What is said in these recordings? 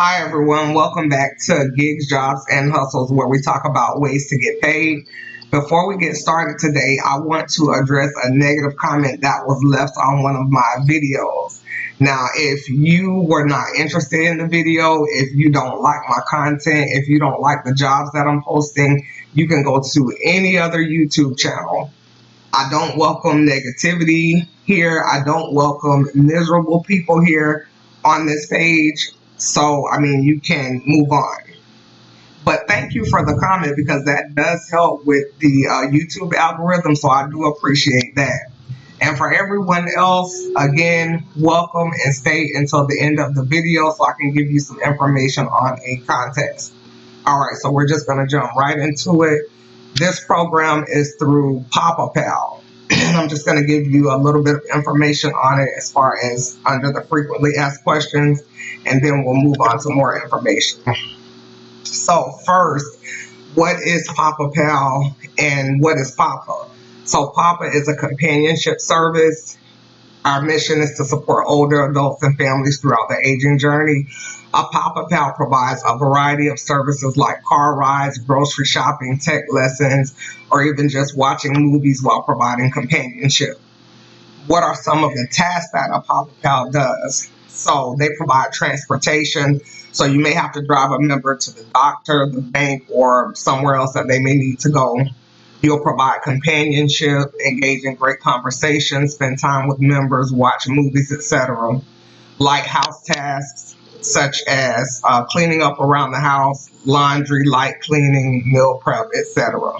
Hi, everyone. Welcome back to Gigs, Jobs, and Hustles, where we talk about ways to get paid. Before we get started today, I want to address a negative comment that was left on one of my videos. Now, if you were not interested in the video, if you don't like my content, if you don't like the jobs that I'm posting, you can go to any other YouTube channel. I don't welcome negativity here. I don't welcome miserable people here on this page. So, you can move on. But thank you for the comment because that does help with the YouTube algorithm. So I do appreciate that. And for everyone else, again, welcome and stay until the end of the video so I can give you some information on a contest. All right, so we're just going to jump right into it. This program is through PapaPal. And I'm just going to give you a little bit of information on it as far as under the frequently asked questions, and then we'll move on to more information. So first, what is PapaPal and what is Papa? So Papa is a companionship service. Our mission is to support older adults and families throughout the aging journey. A PapaPal provides a variety of services like car rides, grocery shopping, tech lessons, or even just watching movies while providing companionship. What are some of the tasks that a PapaPal does? So they provide transportation. So you may have to drive a member to the doctor, the bank, or somewhere else that they may need to go. You'll provide companionship, engage in great conversations, spend time with members, watch movies, etc. Light house tasks such as cleaning up around the house, laundry, light cleaning, meal prep, etc.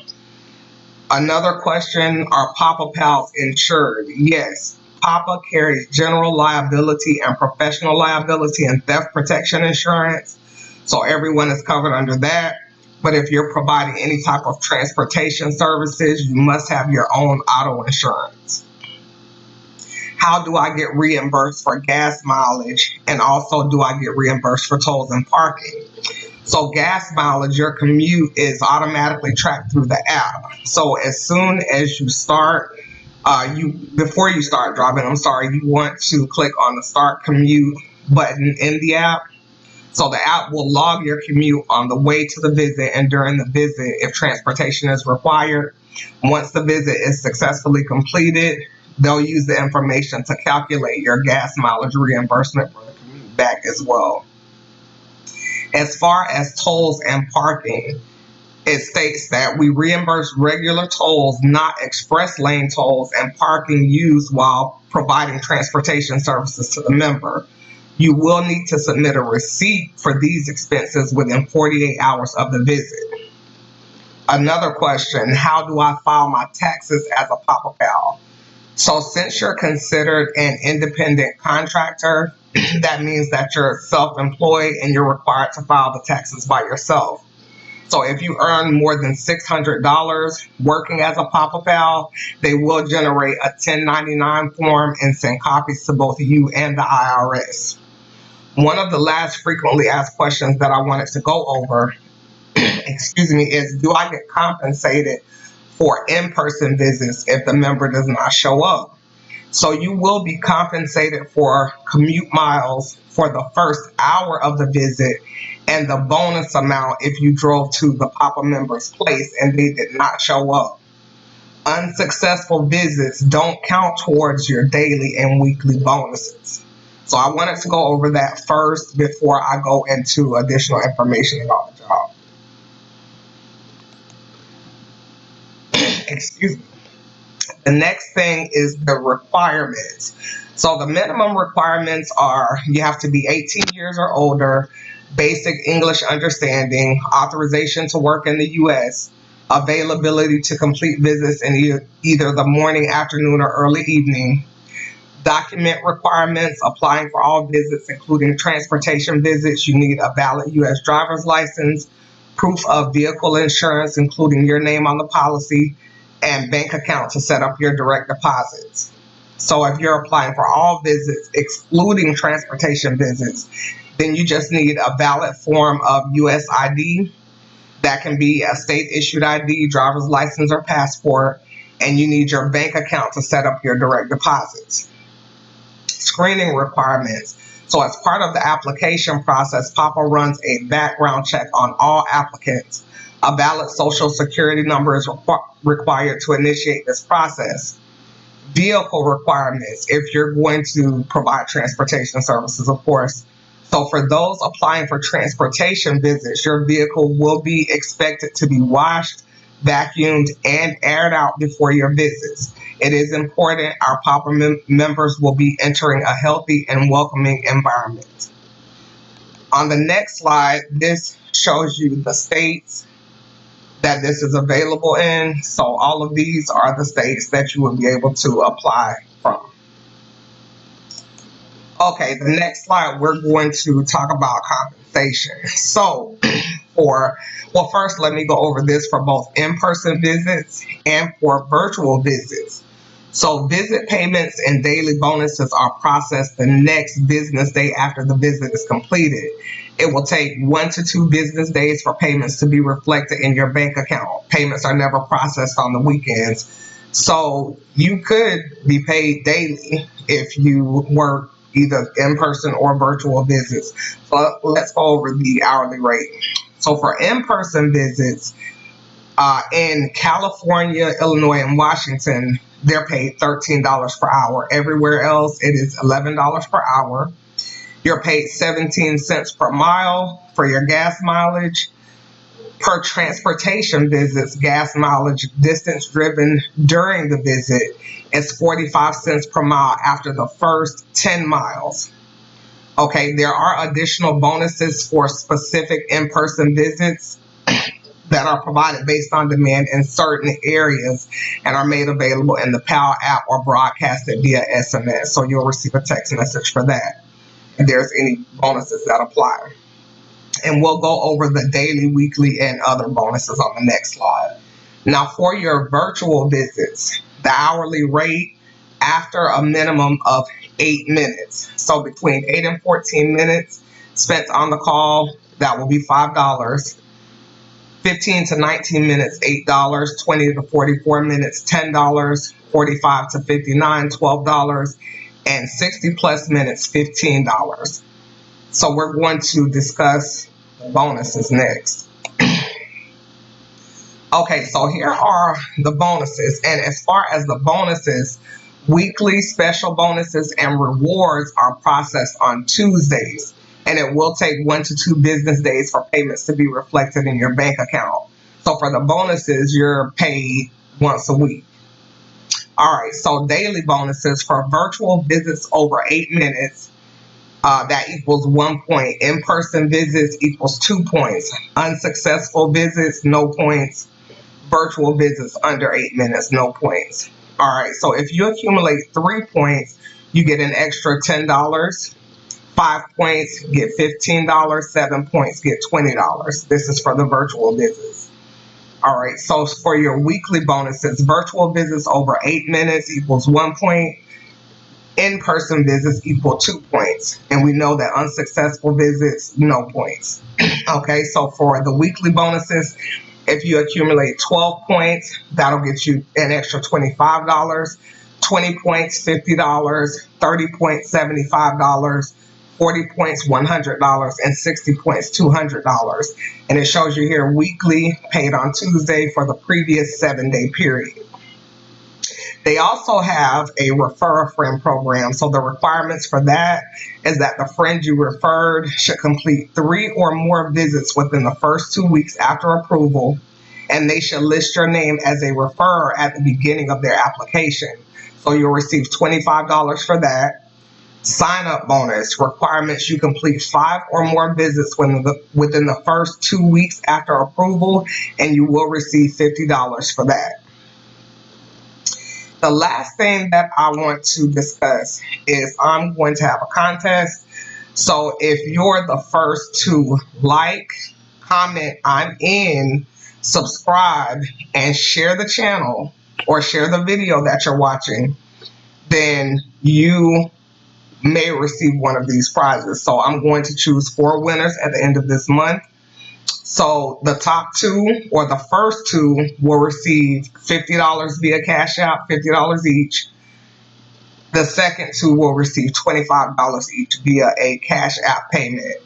Another question, are PapaPals insured? Yes. Papa carries general liability and professional liability and theft protection insurance. So everyone is covered under that. But if you're providing any type of transportation services, you must have your own auto insurance. How do I get reimbursed for gas mileage? And also, do I get reimbursed for tolls and parking? So gas mileage, your commute is automatically tracked through the app. So as soon as you start, before you start driving, you want to click on the Start Commute button in the app. So the app will log your commute on the way to the visit and during the visit if transportation is required. Once the visit is successfully completed, they'll use the information to calculate your gas mileage reimbursement for the commute back as well. As far as tolls and parking, it states that we reimburse regular tolls, not express lane tolls, and parking used while providing transportation services to the member. You will need to submit a receipt for these expenses within 48 hours of the visit. Another question, how do I file my taxes as a PapaPal? So since you're considered an independent contractor, that means that you're self-employed and you're required to file the taxes by yourself. So if you earn more than $600 working as a PapaPal, they will generate a 1099 form and send copies to both you and the IRS. One of the last frequently asked questions that I wanted to go over, is do I get compensated for in-person visits if the member does not show up? So you will be compensated for commute miles for the first hour of the visit and the bonus amount if you drove to the Papa member's place and they did not show up. Unsuccessful visits don't count towards your daily and weekly bonuses. So I wanted to go over that first before I go into additional information about the job. Excuse me. The next thing is the requirements. So the minimum requirements are you have to be 18 years or older, basic English understanding, authorization to work in the U.S., availability to complete visits in either the morning, afternoon, or early evening. Document requirements, applying for all visits, including transportation visits, you need a valid U.S. driver's license, proof of vehicle insurance, including your name on the policy, and bank account to set up your direct deposits. So if you're applying for all visits, excluding transportation visits, then you just need a valid form of U.S. ID. That can be a state-issued ID, driver's license, or passport, and you need your bank account to set up your direct deposits. screening requirements. So as part of the application process, PAPA runs a background check on all applicants. A valid social security number is required to initiate this process. Vehicle requirements, if you're going to provide transportation services, of course. So for those applying for transportation visits, your vehicle will be expected to be washed, vacuumed, and aired out before your visits. It is important our PAPA members will be entering a healthy and welcoming environment. On the next slide, this shows you the states that this is available in. So all of these are the states that you will be able to apply from. Okay, the next slide, we're going to talk about compensation. So first, let me go over this for both in-person visits and for virtual visits. So visit payments and daily bonuses are processed the next business day after the visit is completed. It will take 1 to 2 business days for payments to be reflected in your bank account. Payments are never processed on the weekends. So you could be paid daily if you work either in-person or virtual visits. But let's go over the hourly rate. So for in-person visits, in California, Illinois, and Washington, they're paid $13 per hour. Everywhere else, it is $11 per hour. You're paid 17 cents per mile for your gas mileage. Per transportation visits, gas mileage distance driven during the visit is 45 cents per mile after the first 10 miles. Okay, there are additional bonuses for specific in-person visits that are provided based on demand in certain areas and are made available in the PAL app or broadcasted via SMS. So you'll receive a text message for that if there's any bonuses that apply. And we'll go over the daily, weekly, and other bonuses on the next slide. Now, for your virtual visits, the hourly rate after a minimum of 8 minutes. So between 8 and 14 minutes spent on the call, that will be $5. 15 to 19 minutes, $8. 20 to 44 minutes, $10. 45 to 59, $12. And 60 plus minutes, $15. So we're going to discuss the bonuses next. Okay, so here are the bonuses. And as far as the bonuses, weekly special bonuses and rewards are processed on Tuesdays. And it will take 1 to 2 business days for payments to be reflected in your bank account. So for the bonuses, you're paid once a week. All right, so daily bonuses for virtual visits over 8 minutes, that equals 1 point. In-person visits equals 2 points. Unsuccessful visits, no points. Virtual visits under 8 minutes, no points. All right, so if you accumulate 3 points, you get an extra $10. 5 points, get $15. 7 points, get $20. This is for the virtual visits. All right, so for your weekly bonuses, virtual visits over 8 minutes equals 1 point. In-person visits equal 2 points. And we know that unsuccessful visits, no points. Okay, so for the weekly bonuses, if you accumulate 12 points, that'll get you an extra $25. 20 points, $50. 30 points, $75. 40 points, $100, and 60 points, $200. And it shows you here weekly, paid on Tuesday for the previous 7-day period. They also have a refer a friend program. So the requirements for that is that the friend you referred should complete 3 or more visits within the first 2 weeks after approval, and they should list your name as a referrer at the beginning of their application. So you'll receive $25 for that. Sign-up bonus requirements: you complete 5 or more visits within the first 2 weeks after approval, and you will receive $50 for that. The last thing that I want to discuss is I'm going to have a contest. So if you're the first to like, comment, I'm in, subscribe, and share the channel or share the video that you're watching, then you may receive one of these prizes. So I'm going to choose 4 winners at the end of this month. So the top 2 or the first 2 will receive $50 via Cash App, $50 each. The second two will receive $25 each via a Cash App payment.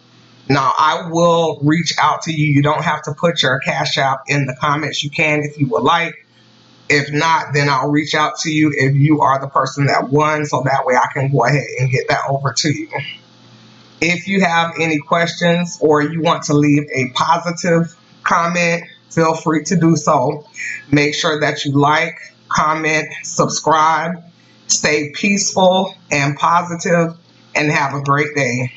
Now, I will reach out to you. You don't have to put your Cash App in the comments. You can if you would like. If not, then I'll reach out to you if you are the person that won, so that way I can go ahead and get that over to you. If you have any questions or you want to leave a positive comment, feel free to do so. Make sure that you like, comment, subscribe, stay peaceful and positive, and have a great day.